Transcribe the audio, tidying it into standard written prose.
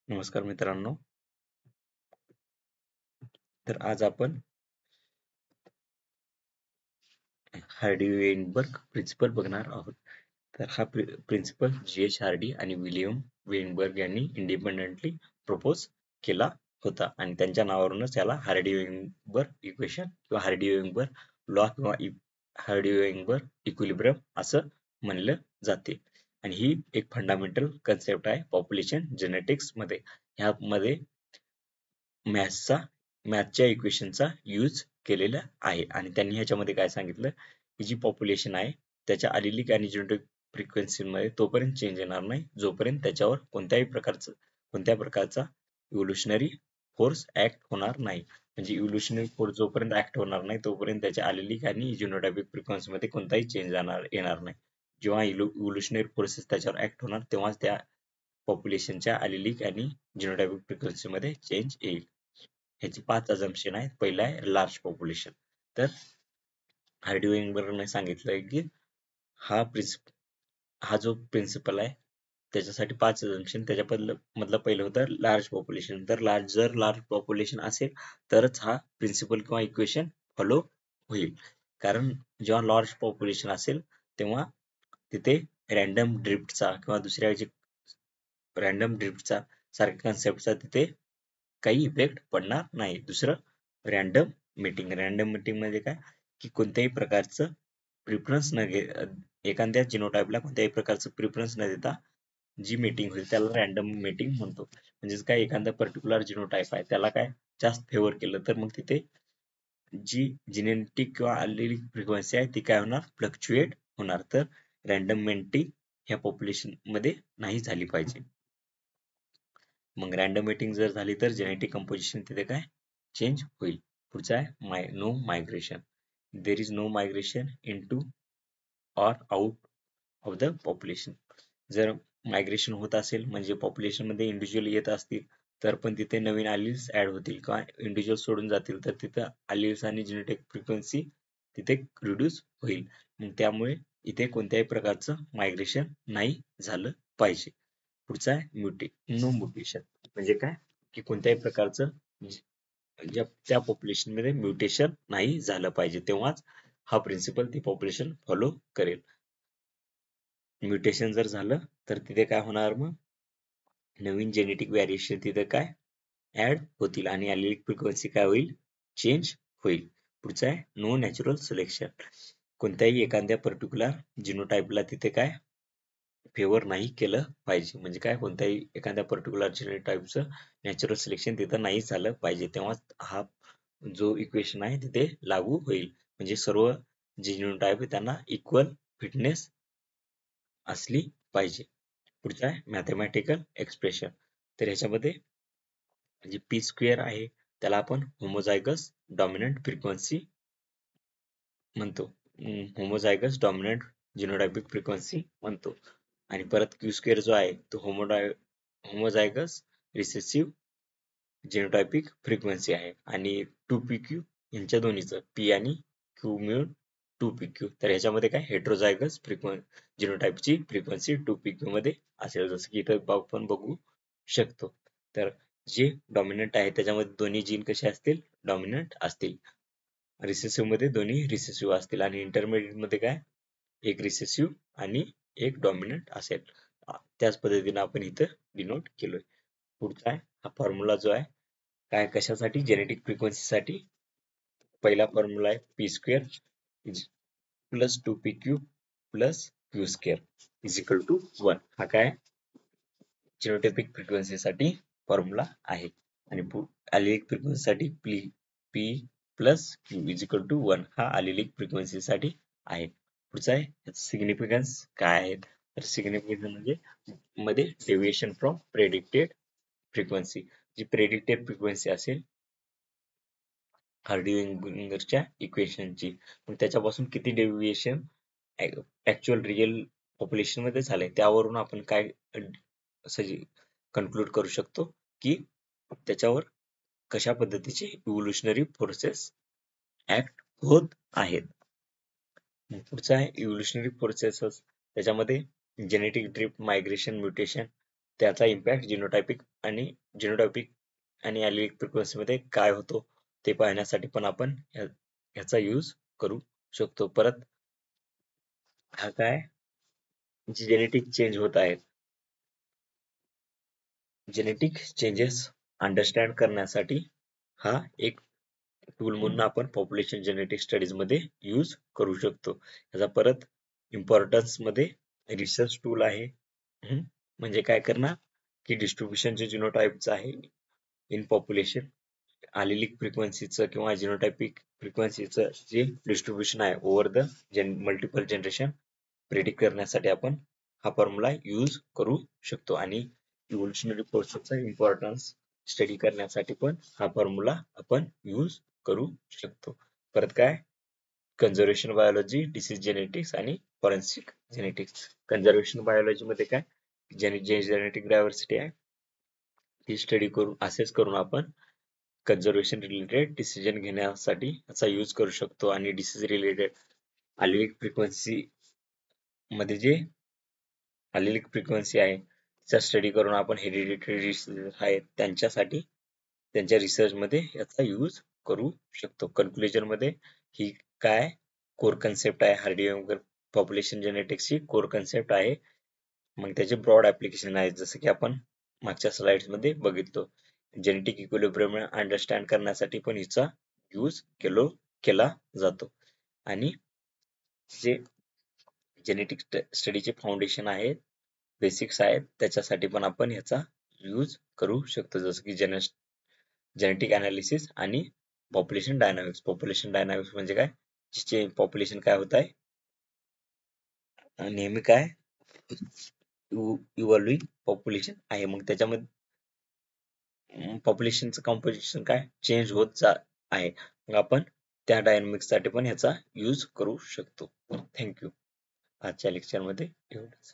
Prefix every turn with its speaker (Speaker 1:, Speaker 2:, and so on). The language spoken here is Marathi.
Speaker 1: नमस्कार मित्रांनो. तर आज आपण हार्डी-वेनबर्ग प्रिन्सिपल बघणार आहोत. तर हा प्रिन्सिपल G.H. हार्डी आणि विलियम वेनबर्ग यांनी इंडिपेंडेंटली प्रपोज केला होता आणि त्यांच्या नावावरूनच याला हार्डी-वेनबर्ग इक्वेशन किंवा हार्डी-वेनबर्ग लॉ किंवा हार्डी-वेनबर्ग इक्विलिब्रियम असं म्हणलं जाते. आणि ही एक फंडामेंटल कन्सेप्ट आहे पॉप्युलेशन जेनेटिक्स मध्ये. ह्यामध्ये मॅथच्या इक्वेशनचा यूज केलेला आहे आणि त्यांनी ह्याच्यामध्ये काय सांगितलं की जी पॉप्युलेशन आहे त्याच्या अलिलिक आणि जेनेटिक फ्रिक्वेन्सीमध्ये तोपर्यंत चेंज येणार नाही जोपर्यंत त्याच्यावर कोणत्या प्रकारचा इव्होल्युशनरी फोर्स ऍक्ट होणार नाही. म्हणजे इव्होल्युशनरी फोर्स जोपर्यंत ऍक्ट होणार नाही तोपर्यंत त्याच्या अलिलिक आणि जिनोटायपिक फ्रिक्वेन्सीमध्ये कोणताही चेंज येणार नाही. जेव्हा इव्होल्युशनरी फोर्सेस त्याच्यावर ऍक्ट होणार तेव्हाच त्या पॉप्युलेशनच्या अलिलिक आणि जिनोटायपिक फ्रिक्वेन्सीमध्ये चेंज येईल. ह्याची 5 अझम्पशन आहेत. पहिला आहे लार्ज पॉप्युलेशन. तर हार्डी-वेनबर्गने सांगितलंय की हा जो प्रिन्सिपल आहे त्याच्यासाठी 5 अझम्पशन. मधलं पहिलं होतं लार्ज पॉप्युलेशन. तर लार्ज पॉप्युलेशन असेल तरच हा प्रिन्सिपल किंवा इक्वेशन फॉलो होईल. कारण जेव्हा लार्ज पॉप्युलेशन असेल तेव्हा तिथे रॅन्डम ड्रिफ्टचा किंवा दुसऱ्या रॅन्डम ड्रिफ्टचा सारख्या कन्सेप्टचा तिथे काही इफेक्ट पडणार नाही. दुसरं रॅन्डम मीटिंग म्हणजे काय की कोणत्याही प्रकारचं प्रिफरन्स न एखाद्या जिनोटाइपला कोणत्याही प्रकारचं प्रिफरन्स न देता जी मीटिंग होईल त्याला रॅन्डम मीटिंग म्हणतो. म्हणजेच काय एखादा पर्टिक्युलर जिनोटाइप आहे त्याला काय जास्त फेवर केलं तर मग तिथे जी जिनेटिक किंवा अलिलिक फ्रिक्वेन्सी आहे ती काय होणार फ्लक्च्युएट होणार. तर रॅन्डम मीटिंग ह्या पॉप्युलेशन मध्ये नाही झाली पाहिजे. मग रॅन्डम मीटिंग जर झाली तर जेनेटिक कंपोजिशन तिथे काय चेंज होईल. पुढचा आहे no migration. There is no migration into or out of the population. जर मायग्रेशन होत असेल म्हणजे पॉप्युलेशन मध्ये इंडिव्हिज्युअल येत असतील तर पण तिथे नवीन अलिल्स ऍड होतील किंवा इंडिव्हिज्युअल सोडून जातील तर तिथं अलिल्स आणि जेनेटिक फ्रिक्वेन्सी तिथे रिड्यूस होईल. मग त्यामुळे इथे कोणत्याही प्रकारचं मायग्रेशन नाही झालं पाहिजे. पुढचा आहे नो म्युटेशन. म्हणजे काय की कोणत्याही प्रकारचं त्या पॉप्युलेशन मध्ये म्युटेशन नाही झालं पाहिजे तेव्हाच हा प्रिन्सिपल ती पॉप्युलेशन फॉलो करेल. म्युटेशन जर झालं तर तिथे काय होणार मग नवीन जेनेटिक व्हेरिएशन तिथे काय ऍड होतील आणि अलिलिक फ्रिक्वेन्सी काय होईल चेंज होईल. पुढचा आहे नो नॅचरल सिलेक्शन. कोणत्याही एखाद्या पर्टिक्युलर जिनोटाइपला तिथे काय फेवर नाही केलं पाहिजे. म्हणजे काय कोणत्याही एखाद्या पर्टिक्युलर जिनोटाइपचं नॅचरल सिलेक्शन तिथं नाही झालं पाहिजे तेव्हाच हा जो इक्वेशन आहे तिथे लागू होईल. म्हणजे सर्व जिनोटाइप त्यांना इक्वल फिटनेस असली पाहिजे. पुढचा आहे मॅथमॅटिकल एक्सप्रेशन. तर ह्याच्यामध्ये जे पी स्क्वेअर आहे त्याला आपण होमोझायगस डॉमिनंट फ्रिक्वेन्सी म्हणतो. होमोझायगस डॉमिनंट जिनोटायपिक फ्रिक्वेन्सी म्हणतो. आणि परत क्यू स्क्वेअर जो आहे तो होमोझायगस रिसेसिव्ह जिनोटायपिक फ्रिक्वेन्सी आहे. आणि 2pq यांच्या दोन्हीचं p आणि q मिळून 2pq. तर ह्याच्यामध्ये काय हेट्रोझायगस जिनोटाइपची फ्रिक्वेन्सी 2pq मध्ये असेल जसं की इथं आपण बघू शकतो. तर जे डॉमिनंट आहे त्याच्यामध्ये दोन्ही जीन कसे असतील डॉमिनंट असतील. रिसेसिव्ह मध्ये दोन्ही रिसेसिव्ह असतील आणि इंटरमिडिएट मध्ये काय एक रिसेसिव्ह आणि एक डॉमिनंट असेल. त्याच पद्धतीने आपण इथं डिनोट केलोय. पुढचा आहे हा फॉर्म्युला जो आहे काय कशासाठी जेनेटिक फ्रिक्वेन्सी साठी पहिला फॉर्म्युला आहे P square plus 2pq plus Q square is equal to 1. हा काय जेनेटिक फ्रिक्वेन्सी साठी फॉर्म्युला आहे. आणि अलिलिक फ्रिक्वेन्सी साठी p plus Q is equal to 1 हा अलिलिक फ्रिक्वेन्सी साठी आहे. पुढचा आहे सिग्निफिकन्स काय आहे तर सिग्निफिकन्स म्हणजे मध्ये डेव्हिएशन फ्रॉम प्रेडिक्टेड फ्रिक्वेन्सी. जी प्रेडिक्टेड फ्रिक्वेन्सी असेल हार्डी-वेनबर्गच्या इक्वेशनची मग त्याच्यापासून किती डेव्हिएशन ऍक्च्युअल रिअल पॉप्युलेशन मध्ये झालंय त्यावरून आपण काय कन्क्लूड करू शकतो की त्याच्यावर कशा पद्धतीचे इव्होल्युशनरी फोर्सेस ऍक्ट होत आहेत. पुढचा आहे इव्होल्युशनरी फोर्सेस. त्याच्यामध्ये जेनेटिक ड्रिफ्ट मायग्रेशन म्युटेशन त्याचा इम्पॅक्ट जिनोटायपिक आणि ॲलिलिक फ्रिक्वेन्सी मध्ये काय होतो ते पाहण्यासाठी पण आपण ह्याचा यूज करू शकतो. परत हा काय जे जेनेटिक चेंज होत आहेत, जेनेटिक चेंजेस अंडरस्टँड करण्यासाठी हा एक टूल म्हणून आपण पॉप्युलेशन जेनेटिक स्टडीज मध्ये यूज करू शकतो. याचा परत इम्पॉर्टन्स मध्ये रिसर्च टूल आहे. म्हणजे काय करणार की डिस्ट्रीब्युशन जे जिनोटाइपचं आहे इन पॉप्युलेशन, आलेलिक फ्रिक्वेन्सीचं किंवा जिनोटायपिक फ्रिक्वेन्सीचं जे डिस्ट्रीब्युशन आहे over the multiple generation predict करण्यासाठी आपण हा फॉर्म्युला यूज करू शकतो. आणि इव्होल्युशनरी प्रोसेसचा इम्पॉर्टन्स स्टडी करण्यासाठी पण हा फॉर्म्युला आपण यूज करू शकतो. परत काय कन्झर्वेशन बायोलॉजी, डिसीज जेनेटिक्स आणि फॉरेन्सिक जेनेटिक्स. कन्झर्वेशन बायोलॉजी मध्ये काय जे जेनेटिक डायव्हर्सिटी आहे ती स्टडी करून असेस करून आपण कन्झर्वेशन रिलेटेड डिसिजन घेण्यासाठी याचा यूज करू शकतो. आणि डिसीज रिलेटेड आलेलिक फ्रिक्वेन्सी मध्ये जे आलेलिक फ्रिक्वेन्सी आहे त्याचा स्टडी करून आपण हेरिडिटरी डिसीज आहेत त्यांच्यासाठी त्यांच्या रिसर्च मध्ये याचा यूज करू शकतो. कन्क्लुजन मध्ये ही काय कोर कन्सेप्ट आहे, हार्डी पॉप्युलेशन जेनेटिक्सची कोर कन्सेप्ट आहे. मग त्याचे ब्रॉड ऍप्लिकेशन आहेत जसं की आपण मागच्या स्लाइड्स मध्ये बघितलो. जेनेटिक इक्विलिब्रियम अंडरस्टँड करण्यासाठी पण हिचा यूज केला जातो. आणि जे जेनेटिक स्टडीचे फाउंडेशन आहेत, बेसिक्स आहेत, त्याच्यासाठी पण आपण ह्याचा यूज करू शकतो. जसं की जेनेटिक अनालिसिस आणि पॉप्युलेशन डायनामिक्स. पॉप्युलेशन डायनामिक्स म्हणजे काय, जिचे पॉप्युलेशन काय होत आहे नेहमी काय इव्हॉल्विंग पॉप्युलेशन आहे. मग त्याच्यामध्ये पॉप्युलेशनचं कॉम्पोजिशन काय चेंज होत आहे. मग आपण त्या डायनामिक्स साठी पण ह्याचा यूज करू शकतो. थँक्यू. आजच्या लेक्चर मध्ये एवढंच.